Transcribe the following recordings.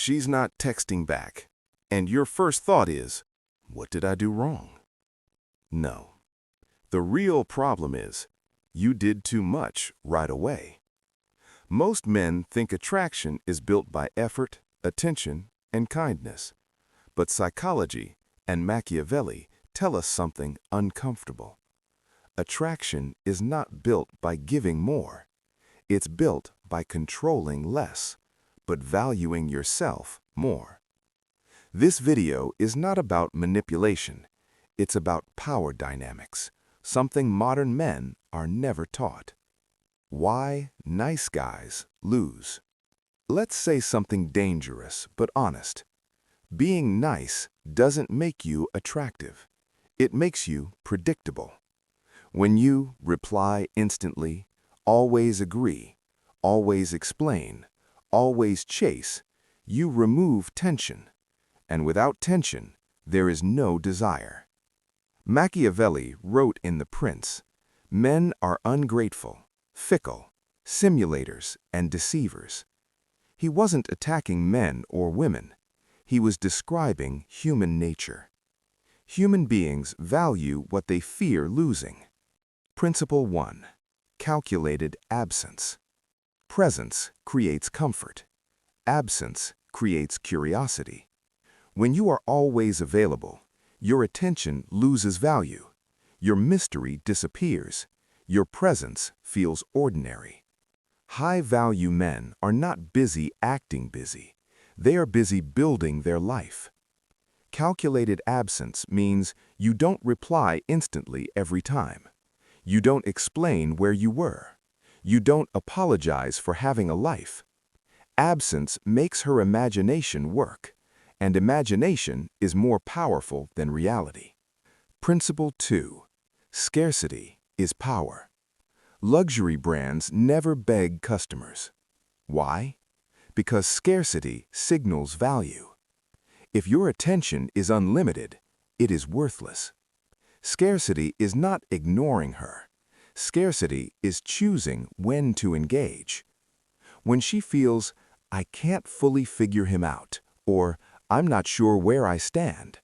She's not texting back. And your first thought is, what did I do wrong? No. The real problem is, you did too much right away. Most men think attraction is built by effort, attention, and kindness. But psychology and Machiavelli tell us something uncomfortable. Attraction is not built by giving more. It's built by controlling less, but valuing yourself more. This video is not about manipulation. It's about power dynamics, something modern men are never taught. Why nice guys lose. Let's say something dangerous but honest. Being nice doesn't make you attractive. It makes you predictable. When you reply instantly, always agree, always explain, always chase, you remove tension. And without tension, there is no desire. Machiavelli wrote in The Prince, "Men are ungrateful, fickle, simulators, and deceivers." He wasn't attacking men or women. He was describing human nature. Human beings value what they fear losing. Principle 1. Calculated absence. Presence creates comfort. Absence creates curiosity. When you are always available, your attention loses value. Your mystery disappears. Your presence feels ordinary. High-value men are not busy acting busy. They are busy building their life. Calculated absence means you don't reply instantly every time. You don't explain where you were. You don't apologize for having a life. Absence makes her imagination work, and imagination is more powerful than reality. Principle 2. Scarcity is power. Luxury brands never beg customers. Why? Because scarcity signals value. If your attention is unlimited, it is worthless. Scarcity is not ignoring her. Scarcity is choosing when to engage. When she feels, "I can't fully figure him out," or "I'm not sure where I stand,"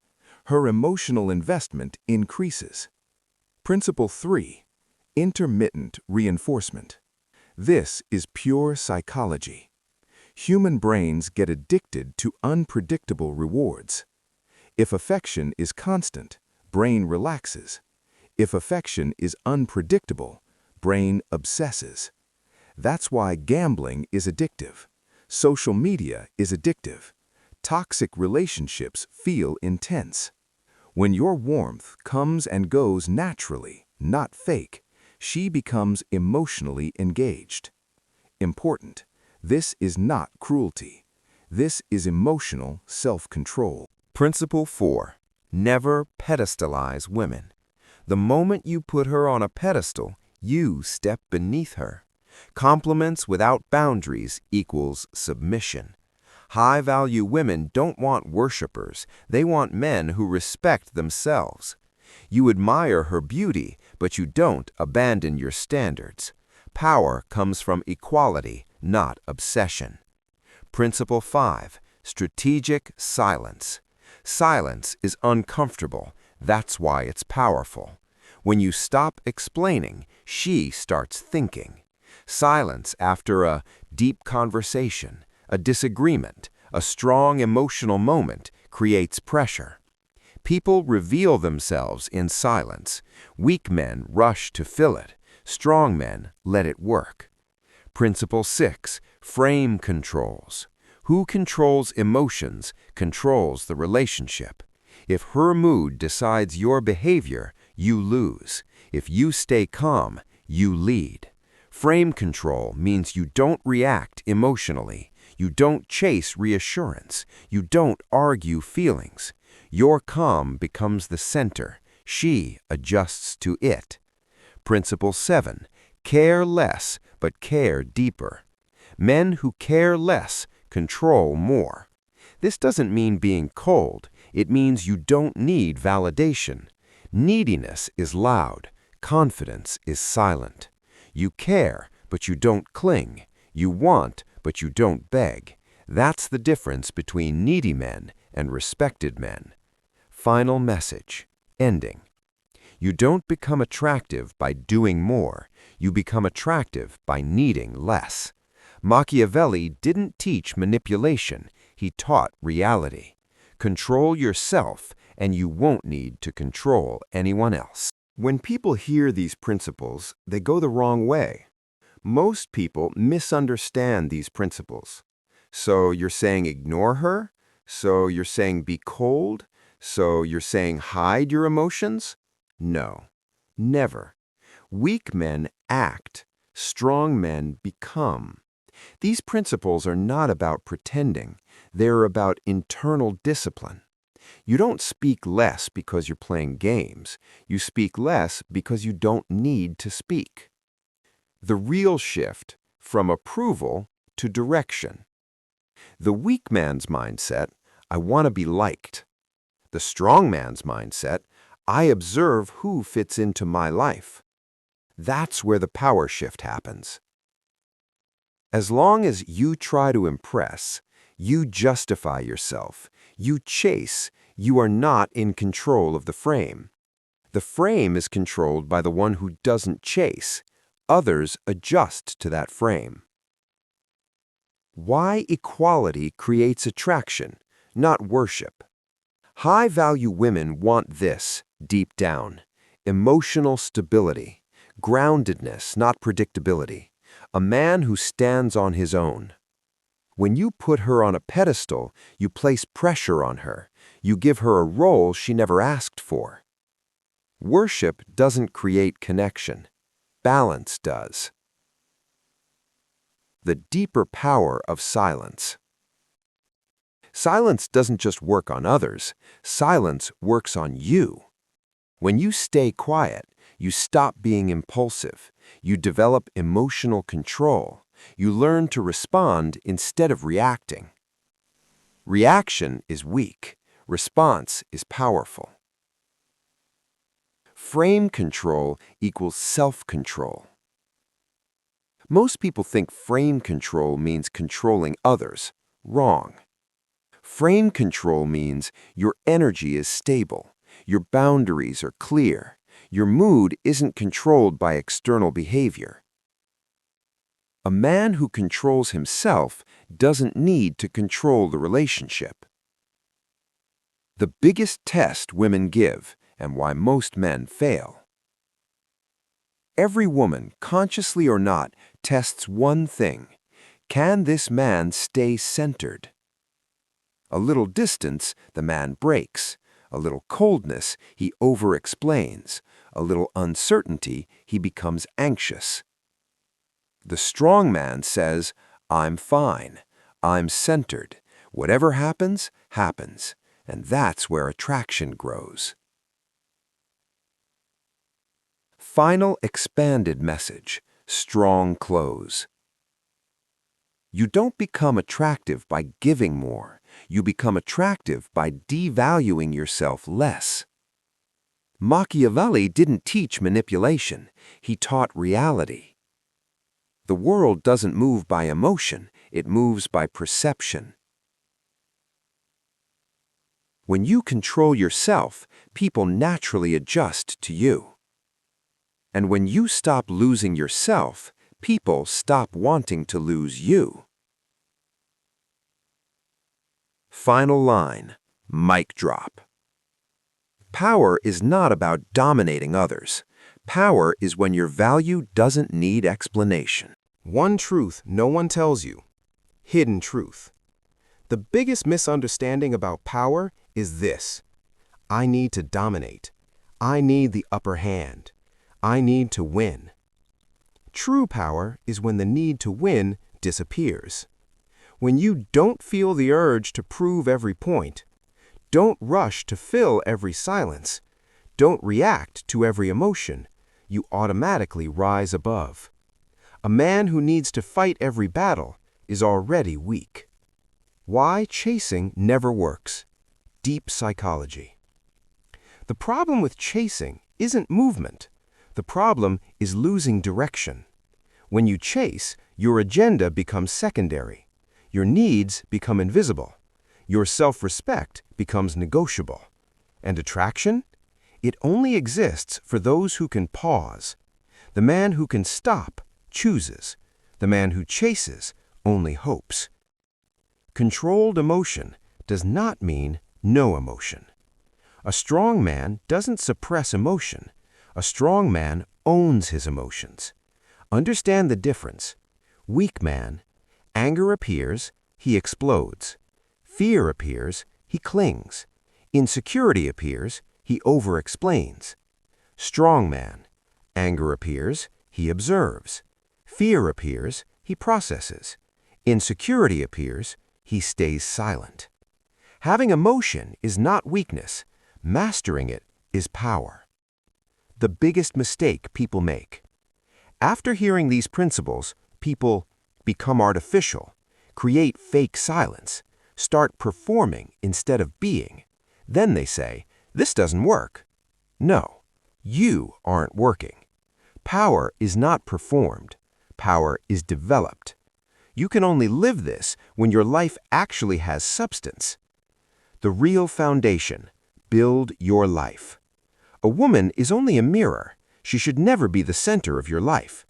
her emotional investment increases. Principle 3. Intermittent reinforcement. This is pure psychology. Human brains get addicted to unpredictable rewards. If affection is constant, brain relaxes. If affection is unpredictable, brain obsesses. That's why gambling is addictive. Social media is addictive. Toxic relationships feel intense. When your warmth comes and goes naturally, not fake, she becomes emotionally engaged. Important. This is not cruelty. This is emotional self-control. Principle 4. Never pedestalize women. The moment you put her on a pedestal, you step beneath her. Compliments without boundaries equals submission. High-value women don't want worshipers. They want men who respect themselves. You admire her beauty, but you don't abandon your standards. Power comes from equality, not obsession. Principle 5. Strategic silence. Silence is uncomfortable. That's why it's powerful. When you stop explaining, she starts thinking. Silence after a deep conversation, a disagreement, a strong emotional moment creates pressure. People reveal themselves in silence. Weak men rush to fill it. Strong men let it work. Principle 6. Frame controls. Who controls emotions controls the relationship. If her mood decides your behavior, you lose. If you stay calm, you lead. Frame control means you don't react emotionally. You don't chase reassurance. You don't argue feelings. Your calm becomes the center. She adjusts to it. Principle 7. Care less, but care deeper. Men who care less control more. This doesn't mean being cold. It means you don't need validation. Neediness is loud. Confidence is silent. You care, but you don't cling. You want, but you don't beg. That's the difference between needy men and respected men. Final message. Ending. You don't become attractive by doing more. You become attractive by needing less. Machiavelli didn't teach manipulation. He taught reality. Control yourself, and you won't need to control anyone else. When people hear these principles, they go the wrong way. Most people misunderstand these principles. So you're saying ignore her? So you're saying be cold? So you're saying hide your emotions? No, never. Weak men act. Strong men become. These principles are not about pretending. They're about internal discipline. You don't speak less because you're playing games. You speak less because you don't need to speak. The real shift from approval to direction. The weak man's mindset, I want to be liked. The strong man's mindset, I observe who fits into my life. That's where the power shift happens. As long as you try to impress, you justify yourself, you chase, you are not in control of the frame. The frame is controlled by the one who doesn't chase. Others adjust to that frame. Why equality creates attraction, not worship. High-value women want this, deep down. Emotional stability, groundedness, not predictability. A man who stands on his own. When you put her on a pedestal, you place pressure on her. You give her a role she never asked for. Worship doesn't create connection. Balance does. The deeper power of silence. Silence doesn't just work on others. Silence works on you. When you stay quiet, you stop being impulsive. You develop emotional control. You learn to respond instead of reacting. Reaction is weak. Response is powerful. Frame control equals self-control. Most people think frame control means controlling others. Wrong. Frame control means your energy is stable. Your boundaries are clear. Your mood isn't controlled by external behavior. A man who controls himself doesn't need to control the relationship. The biggest test women give, and why most men fail. Every woman, consciously or not, tests one thing. Can this man stay centered? A little distance, the man breaks. A little coldness, he over-explains. A little uncertainty, he becomes anxious. The strong man says, I'm fine. I'm centered. Whatever happens, happens. And that's where attraction grows. Final expanded message. Strong close. You don't become attractive by giving more. You become attractive by devaluing yourself less. Machiavelli didn't teach manipulation. He taught reality. The world doesn't move by emotion. It moves by perception. When you control yourself, people naturally adjust to you. And when you stop losing yourself, people stop wanting to lose you. Final line. Mic drop. Power is not about dominating others. Power is when your value doesn't need explanation. One truth no one tells you. Hidden truth. The biggest misunderstanding about power is this. I need to dominate. I need the upper hand. I need to win. True power is when the need to win disappears. When you don't feel the urge to prove every point, don't rush to fill every silence, don't react to every emotion, you automatically rise above. A man who needs to fight every battle is already weak. Why chasing never works. Deep psychology. The problem with chasing isn't movement. The problem is losing direction. When you chase, your agenda becomes secondary. Your needs become invisible. Your self-respect becomes negotiable. And attraction? It only exists for those who can pause. The man who can stop chooses. The man who chases only hopes. Controlled emotion does not mean no emotion. A strong man doesn't suppress emotion. A strong man owns his emotions. Understand the difference. Weak man, anger appears, he explodes. Fear appears, he clings. Insecurity appears, he over-explains. Strong man, anger appears, he observes. Fear appears, he processes. Insecurity appears, he stays silent. Having emotion is not weakness. Mastering it is power. The biggest mistake people make. After hearing these principles, people become artificial, create fake silence, start performing instead of being. Then they say, "This doesn't work." No, you aren't working. Power is not performed. Power is developed. You can only live this when your life actually has substance. The real foundation. Build your life. A woman is only a mirror. She should never be the center of your life.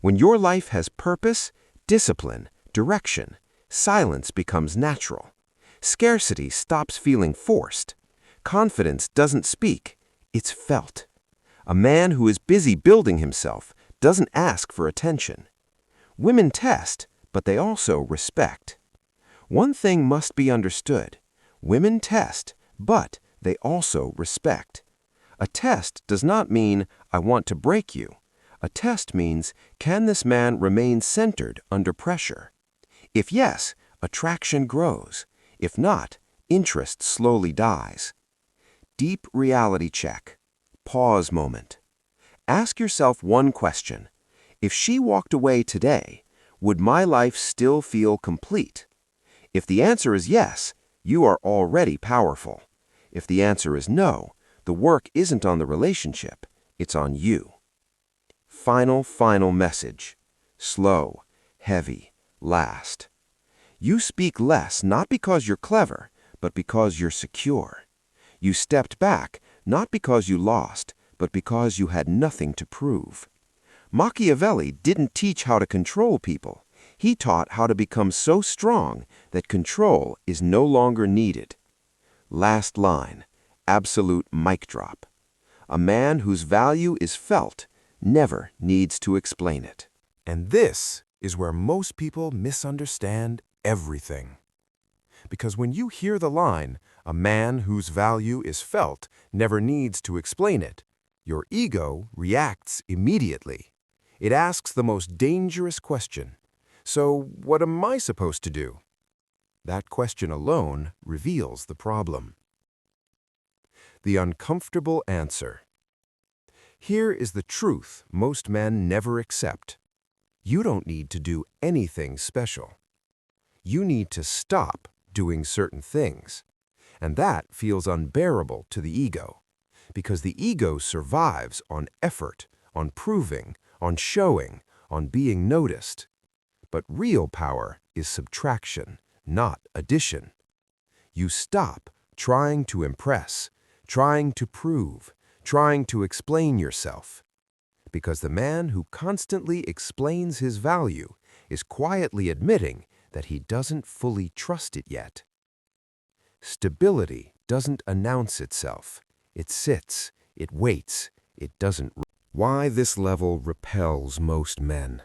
When your life has purpose, discipline, direction, silence becomes natural. Scarcity stops feeling forced. Confidence doesn't speak, it's felt. A man who is busy building himself doesn't ask for attention. Women test, but they also respect. One thing must be understood. Women test, but they also respect. A test does not mean, "I want to break you." A test means, can this man remain centered under pressure? If yes, attraction grows. If not, interest slowly dies. Deep reality check. Pause moment. Ask yourself one question. If she walked away today, would my life still feel complete? If the answer is yes, you are already powerful. If the answer is no, the work isn't on the relationship, it's on you. Final message. Slow, heavy, last. You speak less not because you're clever, but because you're secure. You stepped back not because you lost, but because you had nothing to prove. Machiavelli didn't teach how to control people. He taught how to become so strong that control is no longer needed. Last line, absolute mic drop. A man whose value is felt never needs to explain it. And this is where most people misunderstand everything. Because when you hear the line, "A man whose value is felt never needs to explain it," your ego reacts immediately. It asks the most dangerous question. So, what am I supposed to do? That question alone reveals the problem. The uncomfortable answer. Here is the truth most men never accept. You don't need to do anything special. You need to stop doing certain things. And that feels unbearable to the ego, because the ego survives on effort, on proving, on showing, on being noticed. But real power is subtraction, not addition. You stop trying to impress, trying to prove, trying to explain yourself. Because the man who constantly explains his value is quietly admitting that he doesn't fully trust it yet. Stability doesn't announce itself. It sits, it waits, it doesn't. Why this level repels most men.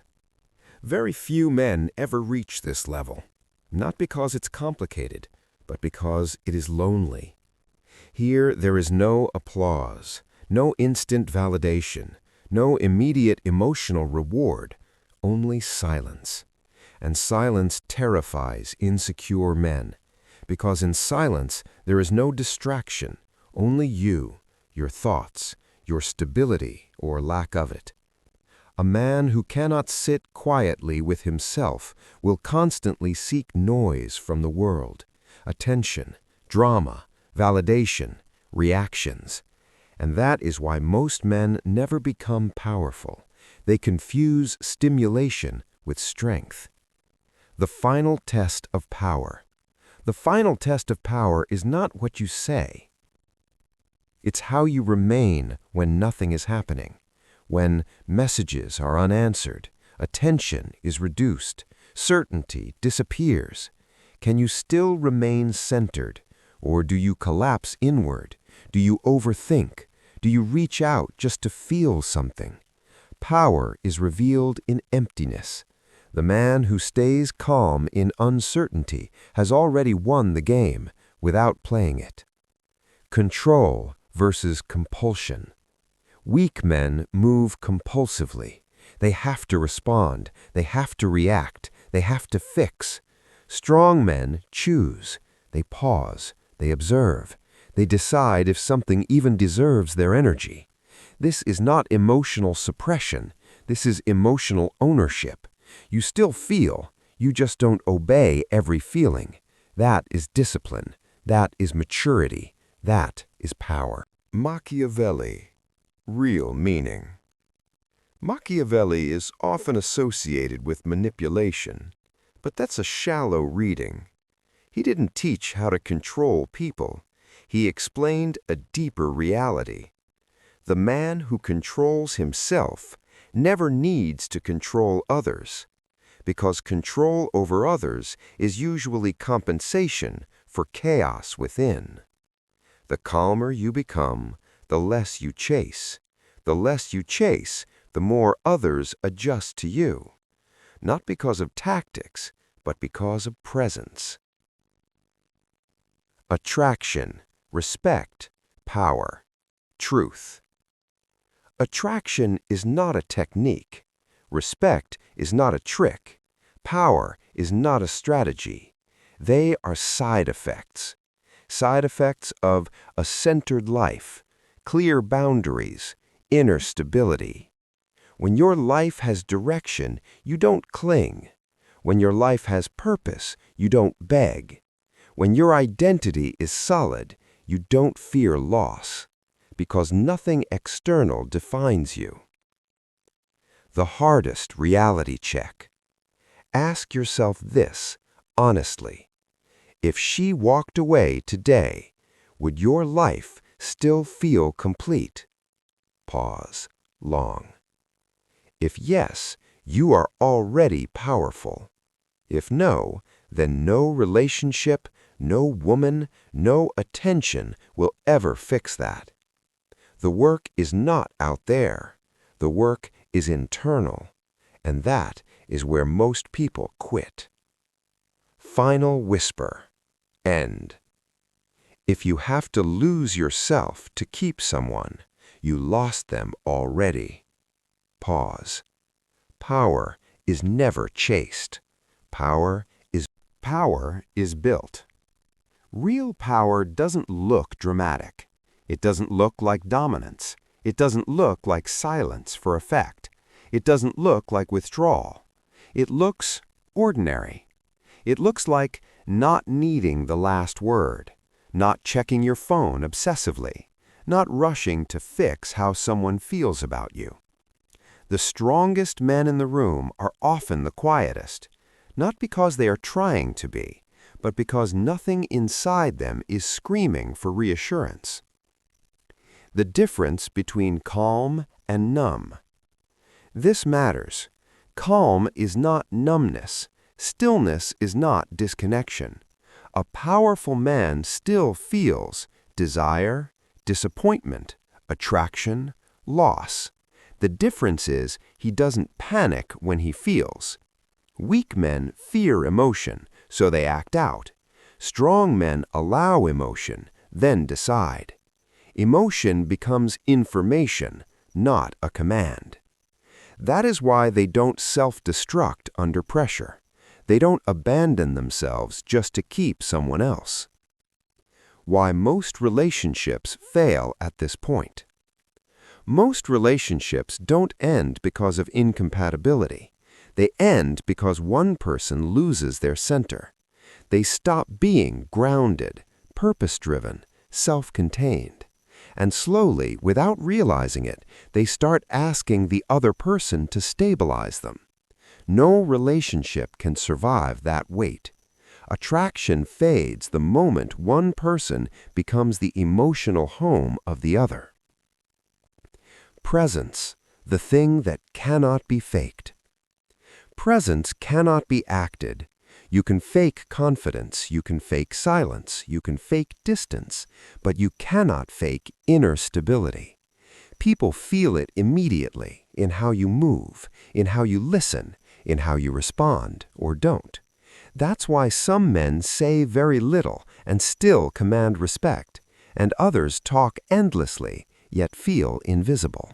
Very few men ever reach this level, not because it's complicated, but because it is lonely. Here there is no applause, no instant validation, no immediate emotional reward, only silence. And silence terrifies insecure men, because in silence there is no distraction, only you, your thoughts, your stability or lack of it. A man who cannot sit quietly with himself will constantly seek noise from the world, attention, drama, validation, reactions. And that is why most men never become powerful. They confuse stimulation with strength. The final test of power. The final test of power is not what you say. It's how you remain when nothing is happening, when messages are unanswered, attention is reduced, certainty disappears. Can you still remain centered, or do you collapse inward? Do you overthink? Do you reach out just to feel something? Power is revealed in emptiness. The man who stays calm in uncertainty has already won the game without playing it. Control versus compulsion. Weak men move compulsively. They have to respond. They have to react. They have to fix. Strong men choose. They pause. They observe. They decide if something even deserves their energy. This is not emotional suppression. This is emotional ownership. You still feel, you just don't obey every feeling. That is discipline. That is maturity. That is power. Machiavelli. Real meaning. Machiavelli is often associated with manipulation, but that's a shallow reading. He didn't teach how to control people. He explained a deeper reality. The man who controls himself never needs to control others, because control over others is usually compensation for chaos within. The calmer you become, the less you chase. The less you chase, the more others adjust to you, not because of tactics, but because of presence. Attraction, respect, power, truth. Attraction is not a technique. Respect is not a trick. Power is not a strategy. They are side effects. Side effects of a centered life, clear boundaries, inner stability. When your life has direction, you don't cling. When your life has purpose, you don't beg. When your identity is solid, you don't fear loss, because nothing external defines you. The hardest reality check. Ask yourself this, honestly. If she walked away today, would your life still feel complete? Pause. Long. If yes, you are already powerful. If no, then no relationship, no woman, no attention will ever fix that. The work is not out there. The work is internal, and that is where most people quit. Final whisper. End. If you have to lose yourself to keep someone, you lost them already. Pause. Power is never chased. Power is built. Real power doesn't look dramatic. It doesn't look like dominance. It doesn't look like silence for effect. It doesn't look like withdrawal. It looks ordinary. It looks like not needing the last word, not checking your phone obsessively, not rushing to fix how someone feels about you. The strongest men in the room are often the quietest, not because they are trying to be, but because nothing inside them is screaming for reassurance. The difference between calm and numb. This matters. Calm is not numbness. Stillness is not disconnection. A powerful man still feels desire, disappointment, attraction, loss. The difference is he doesn't panic when he feels. Weak men fear emotion, so they act out. Strong men allow emotion, then decide. Emotion becomes information, not a command. That is why they don't self-destruct under pressure. They don't abandon themselves just to keep someone else. Why most relationships fail at this point. Most relationships don't end because of incompatibility. They end because one person loses their center. They stop being grounded, purpose-driven, self-contained. And slowly, without realizing it, they start asking the other person to stabilize them. No relationship can survive that weight. Attraction fades the moment one person becomes the emotional home of the other. Presence, the thing that cannot be faked. Presence cannot be acted. You can fake confidence, you can fake silence, you can fake distance, but you cannot fake inner stability. People feel it immediately in how you move, in how you listen, in how you respond or don't. That's why some men say very little and still command respect, and others talk endlessly yet feel invisible.